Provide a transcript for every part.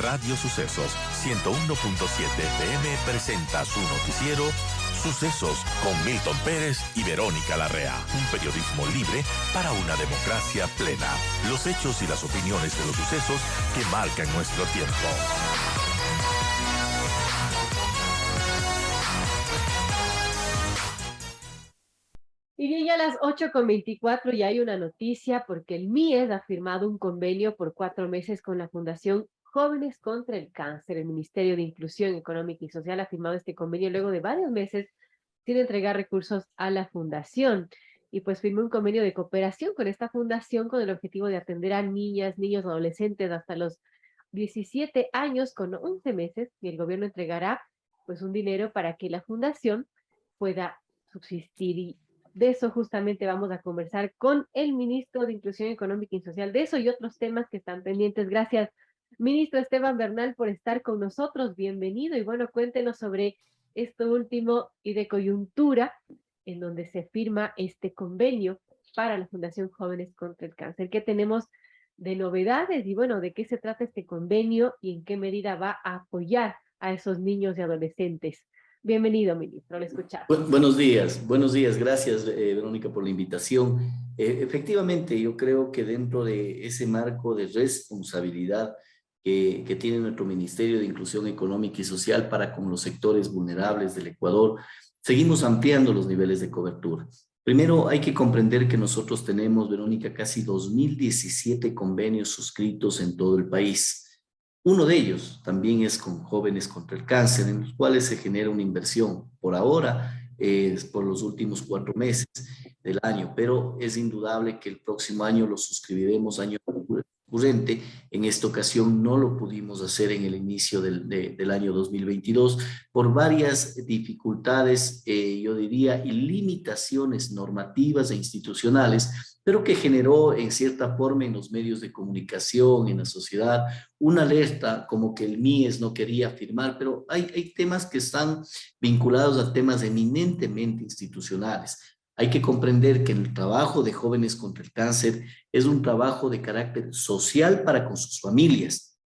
Radio Sucesos 101.7 FM presenta su noticiero Sucesos con Milton Pérez y Verónica Larrea. Un periodismo libre para una democracia plena. Los hechos y las opiniones de los sucesos que marcan nuestro tiempo. Y bien, ya a las 8:24 ya hay una noticia porque el MIES ha firmado un convenio por 4 meses con la Fundación Jóvenes contra el Cáncer. El Ministerio de Inclusión Económica y Social ha firmado este convenio luego de varios meses sin entregar recursos a la fundación. Y pues firmó un convenio de cooperación con esta fundación con el objetivo de atender a niñas, niños, adolescentes hasta los 17 años con 11 meses, y el gobierno entregará pues un dinero para que la fundación pueda subsistir. Y de eso justamente vamos a conversar con el ministro de Inclusión Económica y Social, de eso y otros temas que están pendientes. Gracias, ministro Esteban Bernal, por estar con nosotros. Bienvenido y bueno, cuéntenos sobre esto último y de coyuntura en donde se firma este convenio para la Fundación Jóvenes contra el Cáncer. ¿Qué tenemos de novedades y bueno, de qué se trata este convenio y en qué medida va a apoyar a esos niños y adolescentes? Bienvenido, ministro, lo escuchamos. Buenos días, gracias Verónica por la invitación. Efectivamente, yo creo que dentro de ese marco de responsabilidad que tiene nuestro Ministerio de Inclusión Económica y Social para con los sectores vulnerables del Ecuador, seguimos ampliando los niveles de cobertura. Primero, hay que comprender que nosotros tenemos, Verónica, casi 2017 convenios suscritos en todo el país. Uno de ellos también es con Jóvenes contra el Cáncer, en los cuales se genera una inversión. Por ahora, es por los últimos 4 meses del año, pero es indudable que el próximo año lo suscribiremos año recurrente. En esta ocasión no lo pudimos hacer en el inicio del año 2022 por varias dificultades, yo diría, y limitaciones normativas e institucionales, pero que generó en cierta forma en los medios de comunicación, en la sociedad, una alerta como que el MIES no quería firmar, pero hay temas que están vinculados a temas eminentemente institucionales. Hay que comprender que el trabajo de Jóvenes contra el Cáncer es un trabajo de carácter social para con sus familias,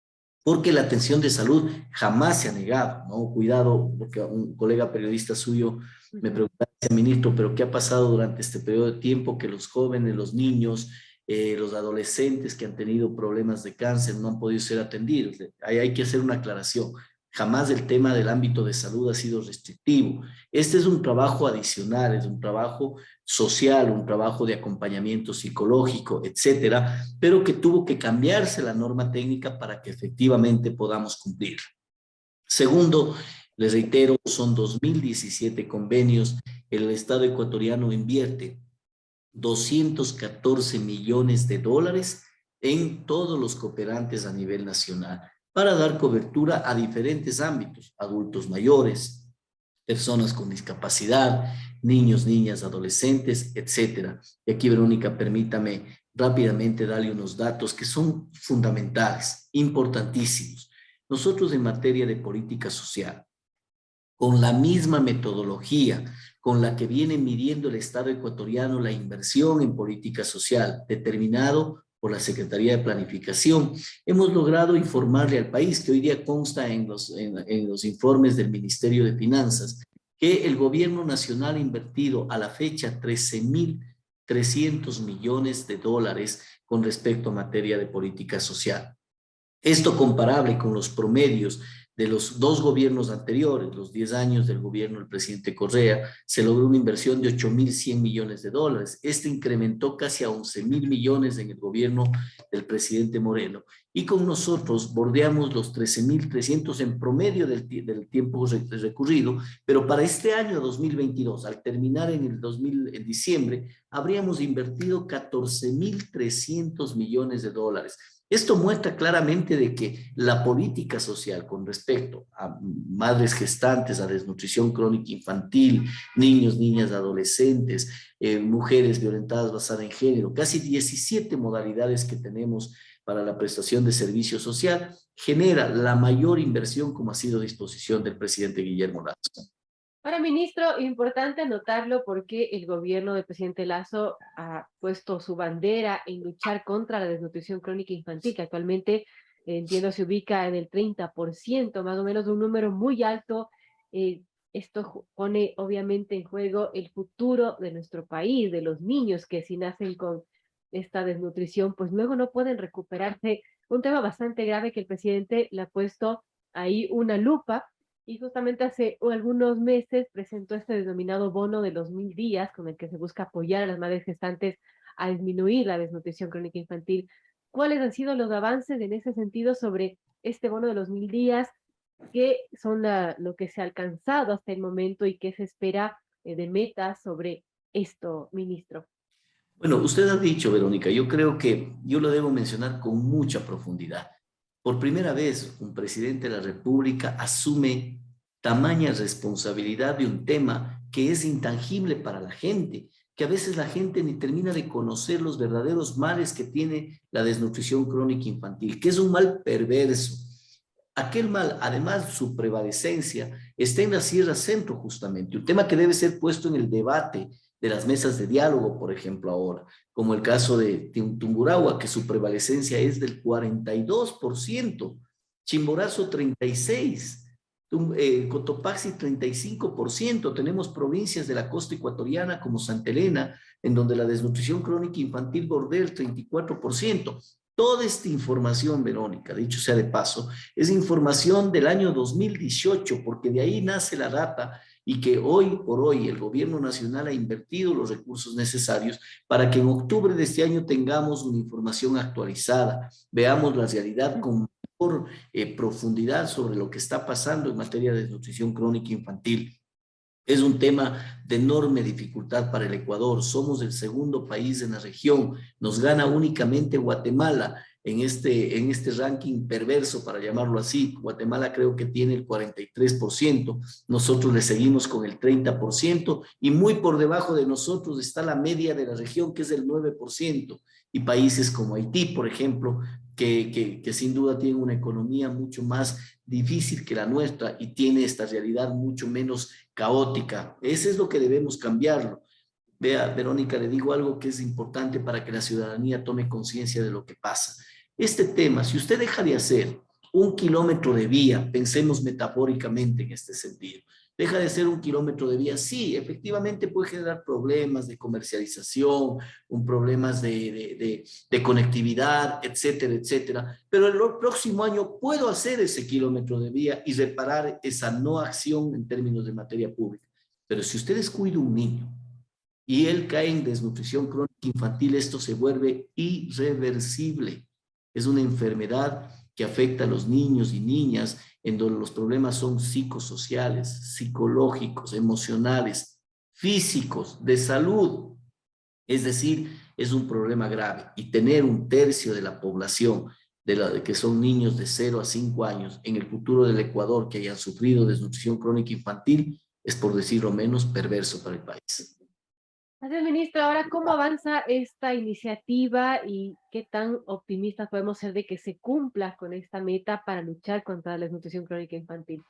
porque la atención de salud jamás se ha negado, ¿no? Cuidado, porque un colega periodista suyo me preguntaba, ministro, pero ¿qué ha pasado durante este periodo de tiempo que los jóvenes, los niños, los adolescentes que han tenido problemas de cáncer no han podido ser atendidos? Ahí hay que hacer una aclaración. Jamás el tema del ámbito de salud ha sido restrictivo. Este es un trabajo adicional, es un trabajo social, un trabajo de acompañamiento psicológico, etcétera, pero que tuvo que cambiarse la norma técnica para que efectivamente podamos cumplir. Segundo, les reitero, son 2017 convenios. El Estado ecuatoriano invierte 214 millones de dólares en todos los cooperantes a nivel nacional para dar cobertura a diferentes ámbitos: adultos mayores, personas con discapacidad, niños, niñas, adolescentes, etcétera. Y aquí, Verónica, permítame rápidamente darle unos datos que son fundamentales, importantísimos. Nosotros en materia de política social, con la misma metodología con la que viene midiendo el Estado ecuatoriano la inversión en política social, determinado por la Secretaría de Planificación, hemos logrado informarle al país, que hoy día consta en los informes del Ministerio de Finanzas, que el gobierno nacional ha invertido a la fecha 13.300 millones de dólares con respecto a materia de política social. Esto comparable con los promedios de los 2 gobiernos anteriores, los 10 años del gobierno del presidente Correa, se logró una inversión de 8.100 millones de dólares. Este incrementó casi a 11.000 millones en el gobierno del presidente Moreno. Y con nosotros bordeamos los 13.300 en promedio del tiempo recurrido, pero para este año 2022, al terminar en diciembre, habríamos invertido 14.300 millones de dólares. Esto muestra claramente de que la política social con respecto a madres gestantes, a desnutrición crónica infantil, niños, niñas, adolescentes, mujeres violentadas basadas en género, casi 17 modalidades que tenemos para la prestación de servicio social, genera la mayor inversión, como ha sido disposición del presidente Guillermo Lazo. Ahora, ministro, importante anotarlo porque el gobierno del presidente Lazo ha puesto su bandera en luchar contra la desnutrición crónica infantil, que actualmente entiendo se ubica en el 30%, más o menos un número muy alto. Esto pone obviamente en juego el futuro de nuestro país, de los niños que si nacen con esta desnutrición, pues luego no pueden recuperarse. Un tema bastante grave que el presidente le ha puesto ahí una lupa, y justamente hace algunos meses presentó este denominado bono de los 1000 días, con el que se busca apoyar a las madres gestantes a disminuir la desnutrición crónica infantil. ¿Cuáles han sido los avances en ese sentido sobre este bono de los 1000 días? ¿Qué son lo que se ha alcanzado hasta el momento y qué se espera de metas sobre esto, ministro? Bueno, usted ha dicho, Verónica, yo creo que yo lo debo mencionar con mucha profundidad. Por primera vez, un presidente de la República asume tamaña responsabilidad de un tema que es intangible para la gente, que a veces la gente ni termina de conocer los verdaderos males que tiene la desnutrición crónica infantil, que es un mal perverso. Aquel mal, además, su prevalecencia está en la Sierra Centro, justamente, un tema que debe ser puesto en el debate de las mesas de diálogo, por ejemplo, ahora, como el caso de Tungurahua, que su prevalecencia es del 42%, Chimborazo 36%, Cotopaxi 35%, tenemos provincias de la costa ecuatoriana como Santa Elena, en donde la desnutrición crónica infantil bordea el 34%. Toda esta información, Verónica, dicho sea de paso, es información del año 2018, porque de ahí nace la data y que hoy por hoy el gobierno nacional ha invertido los recursos necesarios para que en octubre de este año tengamos una información actualizada, veamos la realidad con mayor profundidad sobre lo que está pasando en materia de nutrición crónica infantil. Es un tema de enorme dificultad para el Ecuador. Somos el segundo país en la región. Nos gana únicamente Guatemala en este ranking perverso, para llamarlo así. Guatemala creo que tiene el 43%. Nosotros le seguimos con el 30%, y muy por debajo de nosotros está la media de la región, que es el 9%. Y países como Haití, por ejemplo, que sin duda tienen una economía mucho más difícil que la nuestra y tiene esta realidad mucho menos caótica. Eso es lo que debemos cambiarlo. Vea, Verónica, le digo algo que es importante para que la ciudadanía tome conciencia de lo que pasa. Este tema, si usted deja de hacer 1 kilómetro de vía, pensemos metafóricamente en este sentido, deja de ser 1 kilómetro de vía, sí, efectivamente puede generar problemas de comercialización, problemas de conectividad, etcétera, etcétera, pero el próximo año puedo hacer ese kilómetro de vía y reparar esa no acción en términos de materia pública. Pero si usted descuida un niño y él cae en desnutrición crónica infantil, esto se vuelve irreversible. Es una enfermedad que afecta a los niños y niñas, en donde los problemas son psicosociales, psicológicos, emocionales, físicos, de salud. Es decir, es un problema grave. Y tener 1/3 de la población, que son niños de 0 a 5 años, en el futuro del Ecuador, que hayan sufrido desnutrición crónica infantil, es, por decirlo menos, perverso para el país. Gracias, ministro. Ahora, ¿cómo avanza esta iniciativa y qué tan optimistas podemos ser de que se cumpla con esta meta para luchar contra la desnutrición crónica infantil?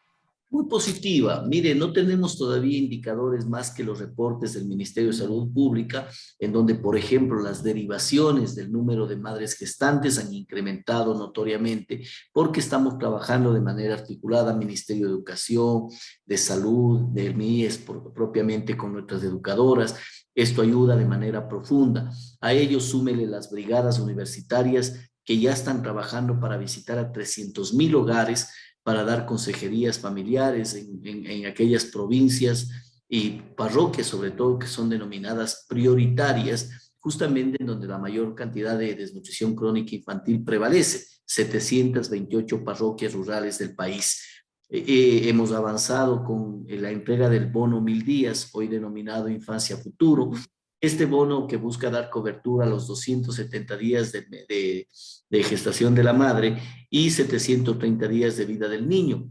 Muy positiva. Mire, no tenemos todavía indicadores más que los reportes del Ministerio de Salud Pública, en donde, por ejemplo, las derivaciones del número de madres gestantes han incrementado notoriamente, porque estamos trabajando de manera articulada, Ministerio de Educación, de Salud, del MIES, propiamente con nuestras educadoras. Esto ayuda de manera profunda. A ello súmele las brigadas universitarias que ya están trabajando para visitar a 300,000 hogares, para dar consejerías familiares en aquellas provincias y parroquias, sobre todo, que son denominadas prioritarias, justamente en donde la mayor cantidad de desnutrición crónica infantil prevalece, 728 parroquias rurales del país. Hemos avanzado con la entrega del bono 1000 días, hoy denominado Infancia Futuro. Este bono que busca dar cobertura a los 270 días de gestación de la madre y 730 días de vida del niño,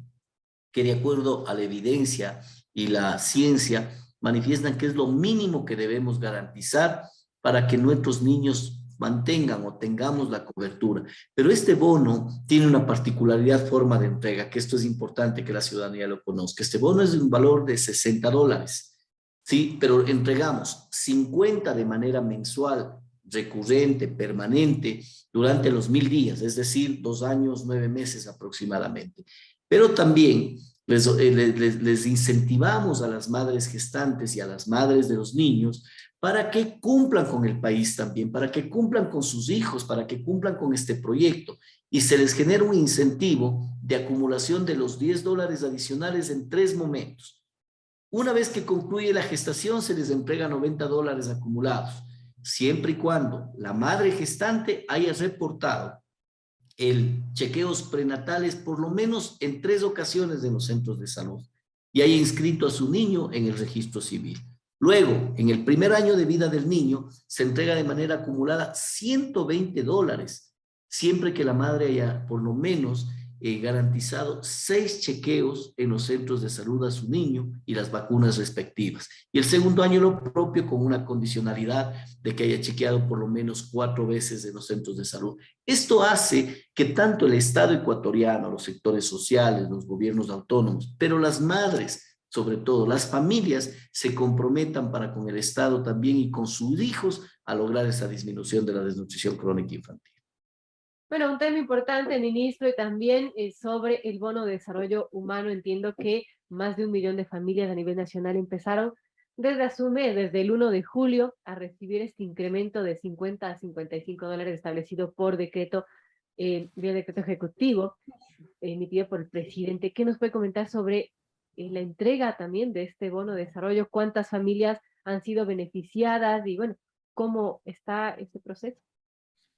que de acuerdo a la evidencia y la ciencia manifiestan que es lo mínimo que debemos garantizar para que nuestros niños mantengan o tengamos la cobertura. Pero este bono tiene una particularidad forma de entrega, que esto es importante que la ciudadanía lo conozca. Este bono es de un valor de $60. Sí, pero entregamos 50 de manera mensual, recurrente, permanente, durante los 1000 días, es decir, 2 años, 9 meses aproximadamente. Pero también les incentivamos a las madres gestantes y a las madres de los niños para que cumplan con el país también, para que cumplan con sus hijos, para que cumplan con este proyecto. Y se les genera un incentivo de acumulación de los $10 adicionales en 3 momentos. Una vez que concluye la gestación, se les entrega $90 acumulados, siempre y cuando la madre gestante haya reportado el chequeos prenatales por lo menos en 3 ocasiones en los centros de salud y haya inscrito a su niño en el registro civil. Luego, en el primer año de vida del niño, se entrega de manera acumulada $120, siempre que la madre haya por lo menos garantizado 6 chequeos en los centros de salud a su niño y las vacunas respectivas. Y el segundo año lo propio con una condicionalidad de que haya chequeado por lo menos 4 veces en los centros de salud. Esto hace que tanto el Estado ecuatoriano, los sectores sociales, los gobiernos autónomos, pero las madres, sobre todo las familias, se comprometan para con el Estado también y con sus hijos a lograr esa disminución de la desnutrición crónica infantil. Bueno, un tema importante, ministro, y también sobre el bono de desarrollo humano. Entiendo que más de 1 millón de familias a nivel nacional empezaron desde el 1 de julio a recibir este incremento de 50 a $55 establecido por decreto, vía decreto ejecutivo emitido por el presidente. ¿Qué nos puede comentar sobre la entrega también de este bono de desarrollo? ¿Cuántas familias han sido beneficiadas? Y bueno, ¿cómo está este proceso?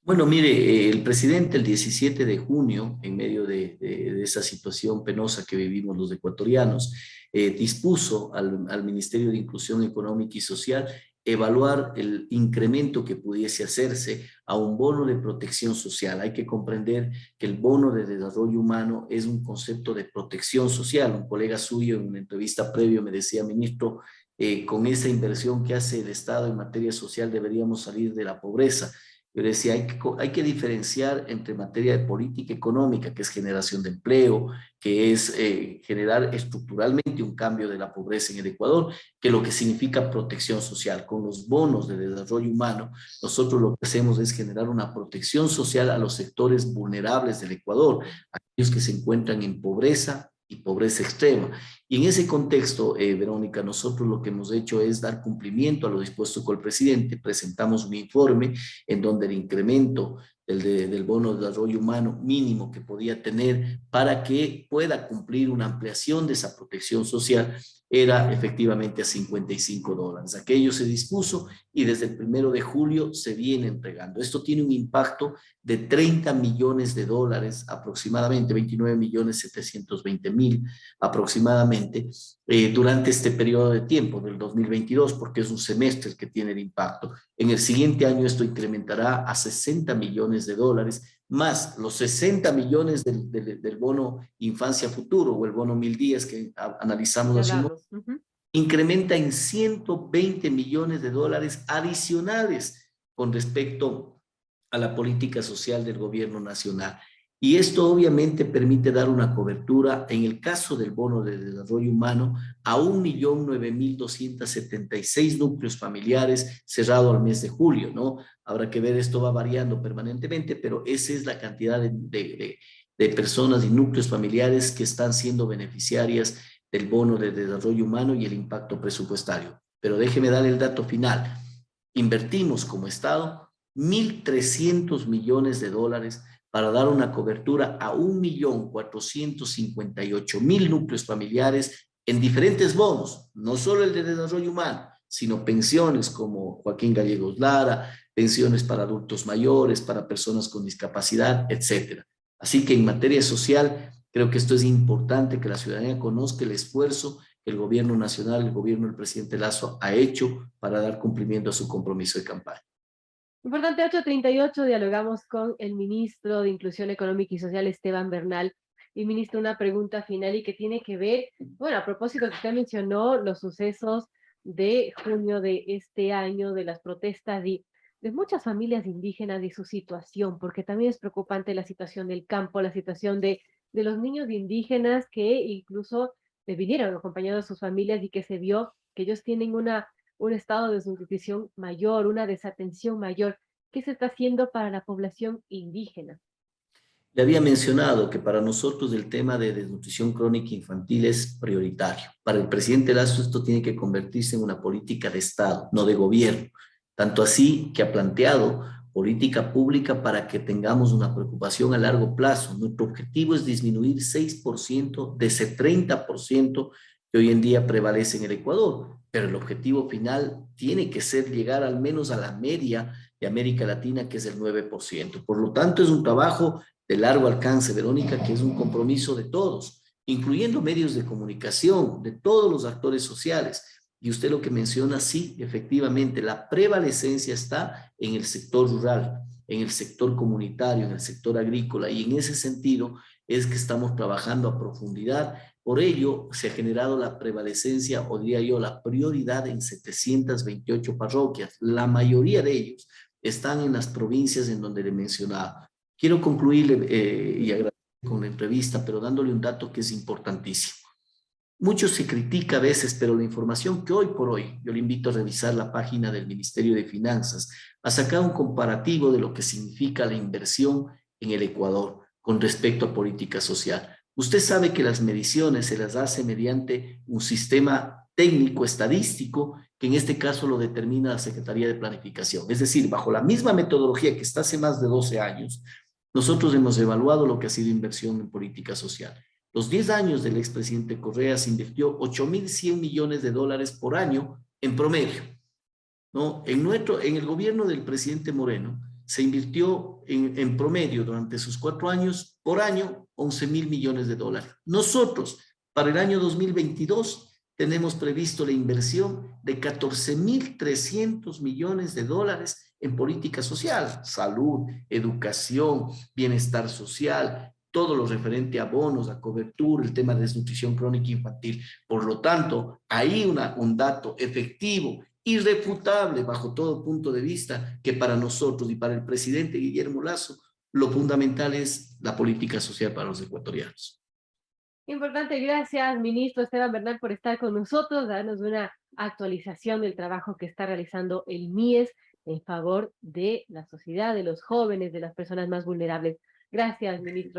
Bueno, mire, el presidente el 17 de junio, en medio de esa situación penosa que vivimos los ecuatorianos, dispuso al Ministerio de Inclusión Económica y Social evaluar el incremento que pudiese hacerse a un bono de protección social. Hay que comprender que el bono de desarrollo humano es un concepto de protección social. Un colega suyo en una entrevista previa me decía, ministro, con esa inversión que hace el Estado en materia social deberíamos salir de la pobreza. Yo decía, hay que diferenciar entre materia de política económica, que es generación de empleo, que es generar estructuralmente un cambio de la pobreza en el Ecuador, que lo que significa protección social. Con los bonos de desarrollo humano, nosotros lo que hacemos es generar una protección social a los sectores vulnerables del Ecuador, aquellos que se encuentran en pobreza y pobreza extrema. Y en ese contexto, Verónica, nosotros lo que hemos hecho es dar cumplimiento a lo dispuesto con el presidente. Presentamos un informe en donde el incremento del bono de desarrollo humano mínimo que podía tener para que pueda cumplir una ampliación de esa protección social era efectivamente a $55. Aquello se dispuso y desde el 1 de julio se viene entregando. Esto tiene un impacto de $30 millones aproximadamente, 29.720.000 aproximadamente, durante este periodo de tiempo del 2022, porque es un semestre el que tiene el impacto. En el siguiente año esto incrementará a $60 millones, más los 60 millones del bono Infancia Futuro o el bono 1000 días que analizamos hace un momento, incrementa en $120 millones adicionales con respecto a la política social del gobierno nacional. Y esto obviamente permite dar una cobertura, en el caso del bono de desarrollo humano, a 1.009.276 núcleos familiares cerrado al mes de julio, ¿no? Habrá que ver, esto va variando permanentemente, pero esa es la cantidad de personas y núcleos familiares que están siendo beneficiarias del bono de desarrollo humano y el impacto presupuestario. Pero déjeme dar el dato final. Invertimos como Estado $1.300 millones para dar una cobertura a 1.458.000 núcleos familiares en diferentes bonos, no solo el de desarrollo humano, sino pensiones como Joaquín Gallegos Lara, pensiones para adultos mayores, para personas con discapacidad, etcétera. Así que en materia social, creo que esto es importante que la ciudadanía conozca el esfuerzo que el gobierno nacional, el gobierno del presidente Lasso ha hecho para dar cumplimiento a su compromiso de campaña. Importante, 8:38, dialogamos con el ministro de Inclusión Económica y Social, Esteban Bernal. Y ministro, una pregunta final y que tiene que ver, bueno, a propósito que usted mencionó los sucesos de junio de este año, de las protestas de muchas familias indígenas y su situación, porque también es preocupante la situación del campo, la situación de los niños indígenas que incluso vinieron acompañados de sus familias y que se vio que ellos tienen un estado de desnutrición mayor, una desatención mayor. ¿Qué se está haciendo para la población indígena? Le había mencionado que para nosotros el tema de desnutrición crónica infantil es prioritario. Para el presidente Lazo esto tiene que convertirse en una política de Estado, no de gobierno. Tanto así que ha planteado política pública para que tengamos una preocupación a largo plazo. Nuestro objetivo es disminuir 6% de ese 30% que hoy en día prevalece en el Ecuador, pero el objetivo final tiene que ser llegar al menos a la media de América Latina, que es el 9%. Por lo tanto, es un trabajo de largo alcance, Verónica, que es un compromiso de todos, incluyendo medios de comunicación, de todos los actores sociales. Y usted lo que menciona, sí, efectivamente, la prevalecencia está en el sector rural, en el sector comunitario, en el sector agrícola, y en ese sentido es que estamos trabajando a profundidad. Por ello, se ha generado la prevalecencia, o diría yo, la prioridad en 728 parroquias. La mayoría de ellos están en las provincias en donde le mencionaba. Quiero concluir y agradecer con la entrevista, pero dándole un dato que es importantísimo. Mucho se critica a veces, pero la información que hoy por hoy, yo le invito a revisar la página del Ministerio de Finanzas, a sacar un comparativo de lo que significa la inversión en el Ecuador con respecto a política social. Usted sabe que las mediciones se las hace mediante un sistema técnico estadístico que en este caso lo determina la Secretaría de Planificación. Es decir, bajo la misma metodología que está hace más de 12 años, nosotros hemos evaluado lo que ha sido inversión en política social. Los 10 años del expresidente Correa se invirtió 8.100 millones de dólares por año en promedio, ¿no? En el gobierno del presidente Moreno se invirtió en promedio durante sus 4 años por año 11.000 millones de dólares. Nosotros, para el año 2022, tenemos previsto la inversión de 14.300 millones de dólares en política social, salud, educación, bienestar social, todo lo referente a bonos, a cobertura, el tema de desnutrición crónica infantil. Por lo tanto, hay un dato efectivo, irrefutable bajo todo punto de vista, que para nosotros y para el presidente Guillermo Lasso, lo fundamental es la política social para los ecuatorianos. Importante, gracias, ministro Esteban Bernal, por estar con nosotros, darnos una actualización del trabajo que está realizando el MIES en favor de la sociedad, de los jóvenes, de las personas más vulnerables. Gracias, ministro.